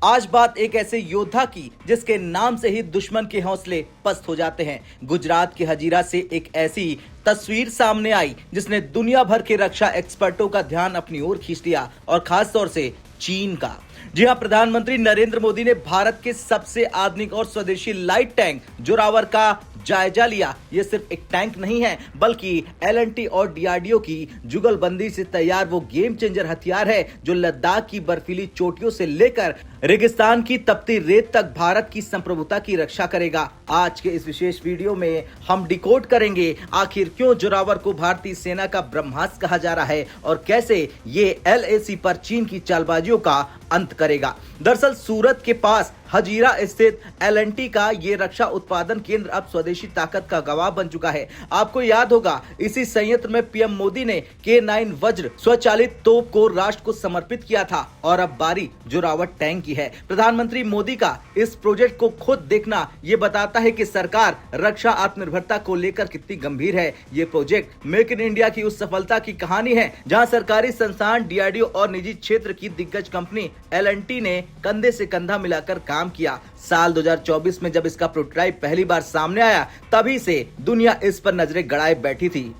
आज बात एक ऐसे योद्धा की जिसके नाम से ही दुश्मन के हौसले पस्त हो जाते हैं। गुजरात के हजीरा से एक ऐसी तस्वीर सामने आई जिसने दुनिया भर के रक्षा एक्सपर्टों का ध्यान अपनी ओर खींच लिया और खास तौर से चीन का। जी हां, प्रधानमंत्री नरेंद्र मोदी ने भारत के सबसे आधुनिक और स्वदेशी लाइट टैंक जोरावर का जायजा लिया। यह सिर्फ एक टैंक नहीं है बल्कि एल&टी और डीआरडीओ की जुगलबंदी से तैयार वो गेम चेंजर हथियार है जो लद्दाख की बर्फीली चोटियों से लेकर रेगिस्तान की तपती रेत तक भारत की संप्रभुता की रक्षा करेगा। आज के इस विशेष वीडियो में हम डिकोड करेंगे आखिर क्यों जोरावर को भारतीय सेना का ब्रह्मास्त्र कहा जा रहा है और कैसे ये एलएसी पर चीन की चालबाजियों का अंत करेगा। दरअसल सूरत के पास हजीरा स्थित एल&टी का ये रक्षा उत्पादन केंद्र अब स्वदेशी ताकत का गवाह बन चुका है। आपको याद होगा इसी संयंत्र में पीएम मोदी ने K9 वज्र स्वचालित तोप को राष्ट्र को समर्पित किया था और अब बारी जोरावर टैंक की है। प्रधानमंत्री मोदी का इस प्रोजेक्ट को खुद देखना ये बताता है कि सरकार रक्षा आत्मनिर्भरता को लेकर कितनी गंभीर है। ये प्रोजेक्ट मेक इन इंडिया की उस सफलता की कहानी है जहां सरकारी संस्थान डीआरडीओ और निजी क्षेत्र की दिग्गज कंपनी एल&टी ने कंधे से कंधा मिलाकर काम किया। साल 2024 में जब इसका प्रोटोटाइप पहली बार सामने आया तभी से दुनिया इस पर नजरें गड़ाए बैठी थी।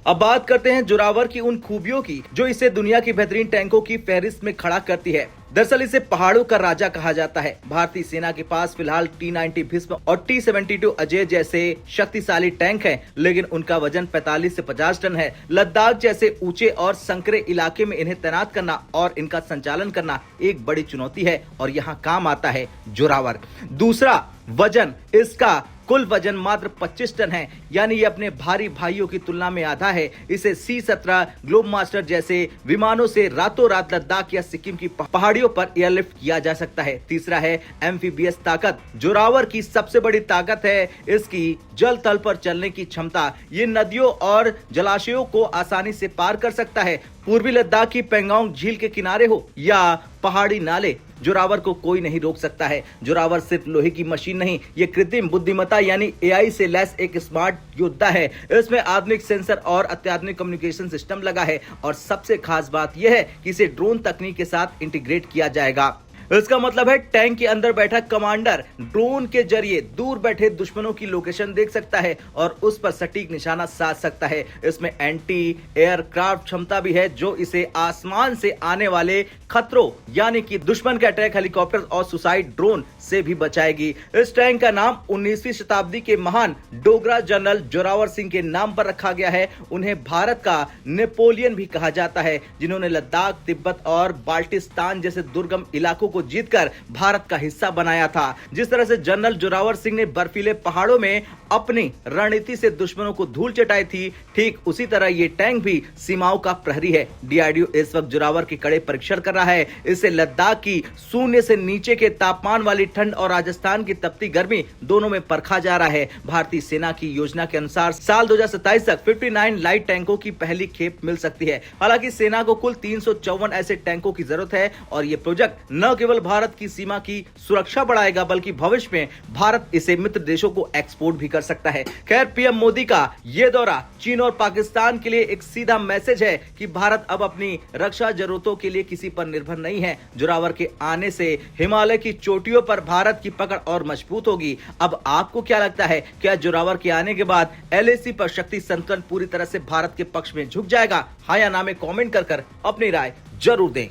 अब बात करते हैं जोरावर की उन खूबियों की जो इसे दुनिया की बेहतरीन टैंकों की फहरिस्त में खड़ा करती है। दरअसल इसे पहाड़ों का राजा कहा जाता है। भारतीय सेना के पास फिलहाल T90 भीष्म और T72 अजय जैसे शक्तिशाली टैंक हैं, लेकिन उनका वजन 45 से 50 टन है। लद्दाख जैसे ऊंचे और संकरे इलाके में इन्हें तैनात करना और इनका संचालन करना एक बड़ी चुनौती है और यहाँ काम आता है जोरावर। दूसरा, वजन। इसका कुल वजन मात्र 25 टन है, यानी ये अपने भारी भाइयों की तुलना में आधा है। इसे C-17 ग्लोब मास्टर जैसे विमानों से रातों रात लद्दाख या सिक्किम की पहाड़ियों पर एयरलिफ्ट किया जा सकता है। तीसरा है एम्फीबियस ताकत। जोरावर की सबसे बड़ी ताकत है इसकी जल तल पर चलने की क्षमता। ये नदियों और जलाशयों को आसानी से पार कर सकता है। पूर्वी लद्दाख की पेंगोंग झील के किनारे हो या पहाड़ी नाले, जोरावर को कोई नहीं रोक सकता है। जोरावर सिर्फ लोहे की मशीन नहीं, ये कृत्रिम बुद्धिमत्ता यानी एआई से लैस एक स्मार्ट योद्धा है। इसमें आधुनिक सेंसर और अत्याधुनिक कम्युनिकेशन सिस्टम लगा है और सबसे खास बात यह है कि इसे ड्रोन तकनीक के साथ इंटीग्रेट किया जाएगा। इसका मतलब है टैंक के अंदर बैठा कमांडर ड्रोन के जरिए दूर बैठे दुश्मनों की लोकेशन देख सकता है और उस पर सटीक निशाना साध सकता है। इसमें एंटी एयरक्राफ्ट क्षमता भी है जो इसे आसमान से आने वाले खतरों यानी कि दुश्मन के अटैक हेलीकॉप्टर और सुसाइड ड्रोन से भी बचाएगी। इस टैंक का नाम 19वीं शताब्दी के महान डोगरा जनरल जोरावर सिंह के नाम पर रखा गया है। उन्हें भारत का नेपोलियन भी कहा जाता है, जिन्होंने लद्दाख, तिब्बत और बाल्टिस्तान जैसे दुर्गम इलाकों को जीतकर भारत का हिस्सा बनाया था। जिस तरह से जनरल जोरावर सिंह ने बर्फीले पहाड़ों में अपनी रणनीति से दुश्मनों को धूल चटाई थी, ठीक उसी तरह ये टैंक भी सीमाओं का प्रहरी है। डीआरडीओ इस वक्त जोरावर के कड़े परीक्षण कर रहा है। इससे लद्दाख की शून्य से नीचे के तापमान वाली ठंड और राजस्थान की तपती गर्मी दोनों में परखा जा रहा है। भारतीय सेना की योजना के अनुसार साल 2027 तक 59 लाइट टैंकों की पहली खेप मिल सकती है। हालांकि सेना को कुल 354 ऐसे टैंकों की जरूरत है और ये प्रोजेक्ट न केवल भारत की सीमा की सुरक्षा बढ़ाएगा बल्कि भविष्य में भारत इसे मित्र देशों को एक्सपोर्ट भी कर सकता है। खैर, पीएम मोदी का यह दौरा चीन और पाकिस्तान के लिए एक सीधा मैसेज है कि भारत अब अपनी रक्षा जरूरतों के लिए किसी पर निर्भर नहीं है। जोरावर के आने से हिमालय की चोटियों पर भारत की पकड़ और मजबूत होगी। अब आपको क्या लगता है, क्या जोरावर के आने के बाद एलएसी पर शक्ति संतुलन पूरी तरह से भारत के पक्ष में झुक जाएगा? हाँ या ना में कमेंट कर अपनी राय जरूर दें।